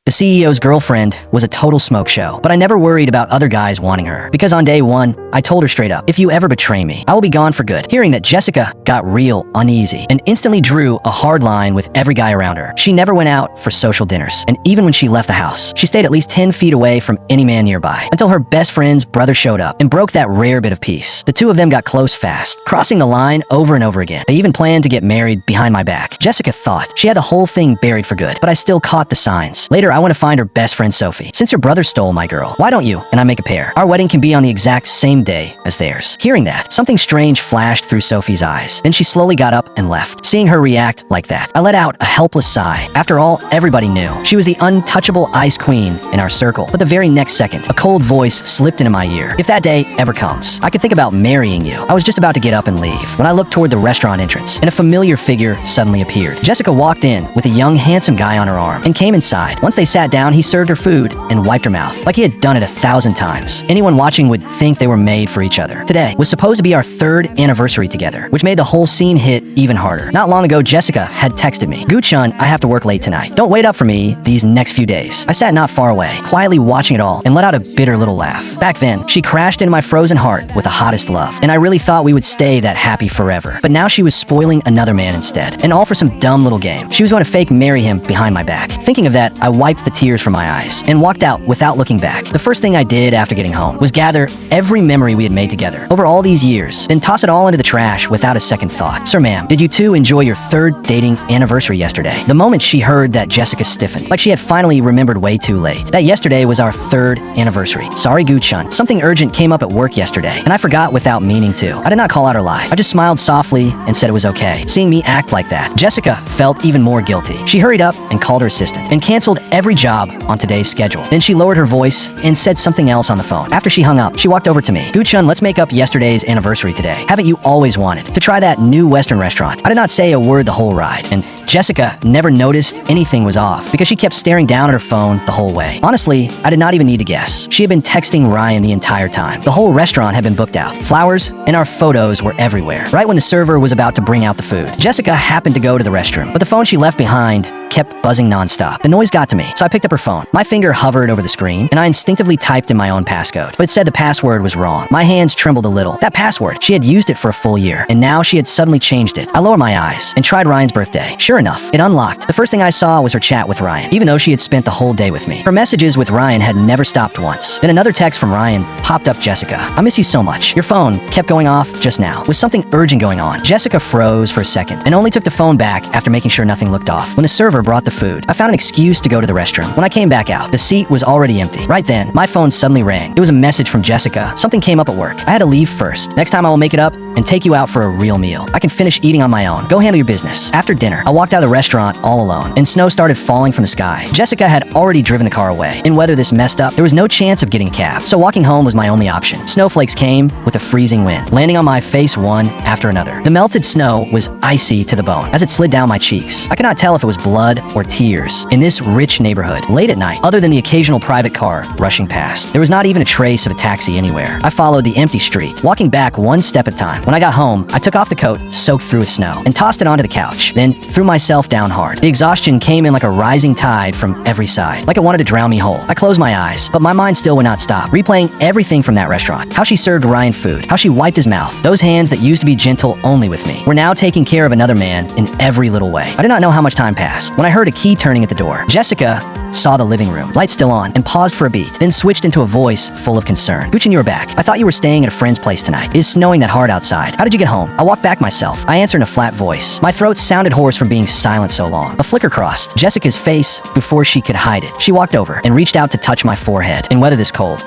The CEO's girlfriend was a total smoke show, but I never worried about other guys wanting her. Because on day one, I told her straight up, if you ever betray me, I will be gone for good. Hearing that Jessica got real uneasy and instantly drew a hard line with every guy around her. She never went out for social dinners, and even when she left the house, she stayed at least 10 feet away from any man nearby, until her best friend's brother showed up and broke that rare bit of peace. The two of them got close fast, crossing the line over and over again. They even planned to get married behind my back. Jessica thought she had the whole thing buried for good, but I still caught the signs. Later, I went to find her best friend Sophie. Since your brother stole my girl, why don't you and I make a pair? Our wedding can be on the exact same day as theirs. Hearing that, something strange flashed through Sophie's eyes. Then she slowly got up and left. Seeing her react like that, I let out a helpless sigh. After all, everybody knew she was the untouchable ice queen in our circle. But the very next second, a cold voice slipped into my ear. If that day ever comes, I could think about marrying you. I was just about to get up and leave when I looked toward the restaurant entrance, and a familiar figure suddenly appeared. Jessica walked in with a young, handsome guy on her arm and came inside. Once they sat down, he served her food and wiped her mouth like he had done it 1,000 times. Anyone watching would think they were made for each other. Today was supposed to be our 3rd anniversary together, which made the whole scene hit even harder. Not long ago, Jessica had texted me, "Gu-chun, I have to work late tonight. Don't wait up for me these next few days." I sat not far away, quietly watching it all, and let out a bitter little laugh. Back then, she crashed into my frozen heart with the hottest love, and I really thought we would stay that happy forever. But now she was spoiling another man instead, and all for some dumb little game. She was going to fake marry him behind my back. Thinking of that, I wiped the tears from my eyes and walked out without looking back. The first thing I did after getting home was gather every memory we had made together over all these years, then toss it all into the trash without a second thought. "Sir, ma'am, did you two enjoy your 3rd dating anniversary yesterday?" The moment she heard that, Jessica stiffened, like she had finally remembered way too late. That yesterday was our 3rd anniversary. "Sorry, Gu-chun. Something urgent came up at work yesterday, and I forgot without meaning to." I did not call out her lie. I just smiled softly and said it was okay. Seeing me act like that, Jessica felt even more guilty. She hurried up and called her assistant and canceled every job on today's schedule. Then she lowered her voice and said something else on the phone. After she hung up, she walked over to me. "Gu-chun, let's make up yesterday's anniversary today. Haven't you always wanted to try that new Western restaurant?" I did not say a word the whole ride, and Jessica never noticed anything was off because she kept staring down at her phone the whole way. Honestly, I did not even need to guess. She had been texting Ryan the entire time. The whole restaurant had been booked out. Flowers and our photos were everywhere. Right when the server was about to bring out the food, Jessica happened to go to the restroom, but the phone she left behind kept buzzing nonstop. The noise got to me, so I picked up her phone. My finger hovered over the screen, and I instinctively typed in my own passcode, but it said the password was wrong. My hands trembled a little. That password, she had used it for a full year, and now she had suddenly changed it. I lowered my eyes and tried Ryan's birthday. Sure enough, it unlocked. The first thing I saw was her chat with Ryan, even though she had spent the whole day with me. Her messages with Ryan had never stopped once. Then another text from Ryan popped up. "Jessica, I miss you so much. Your phone kept going off just now. Was something urgent going on?" Jessica froze for a second and only took the phone back after making sure nothing looked off. When the server brought the food, I found an excuse to go to the restroom. When I came back out, the seat was already empty. Right then, my phone suddenly rang. It was a message from Jessica. Something came up at work. I had to leave first. "Next time I will make it up and take you out for a real meal. I can finish eating on my own. Go handle your business." After dinner, I walked out of the restaurant all alone, and snow started falling from the sky. Jessica had already driven the car away. In weather this messed up, there was no chance of getting a cab, so walking home was my only option. Snowflakes came with a freezing wind, landing on my face one after another. The melted snow was icy to the bone as it slid down my cheeks. I could not tell if it was blood or tears in this rich neighborhood late at night, other than the occasional private car rushing past. There was not even a trace of a taxi anywhere. I followed the empty street, walking back one step at a time. When I got home, I took off the coat soaked through with snow and tossed it onto the couch, then threw myself down hard. The exhaustion came in like a rising tide from every side, like it wanted to drown me whole. I closed my eyes, but my mind still would not stop, replaying everything from that restaurant. How she served Ryan food, how she wiped his mouth. Those hands that used to be gentle only with me were now taking care of another man in every little way. I did not know how much time passed when I heard a key turning at the door. Jessica saw the living room, lights still on, and paused for a beat, then switched into a voice full of concern. "Gu-chun, you were back. I thought you were staying at a friend's place tonight. It is snowing that hard outside. How did you get home?" I walked back myself. I answered in a flat voice. My throat sounded hoarse from being silent so long. A flicker crossed Jessica's face before she could hide it. She walked over and reached out to touch my forehead. "In weather this cold,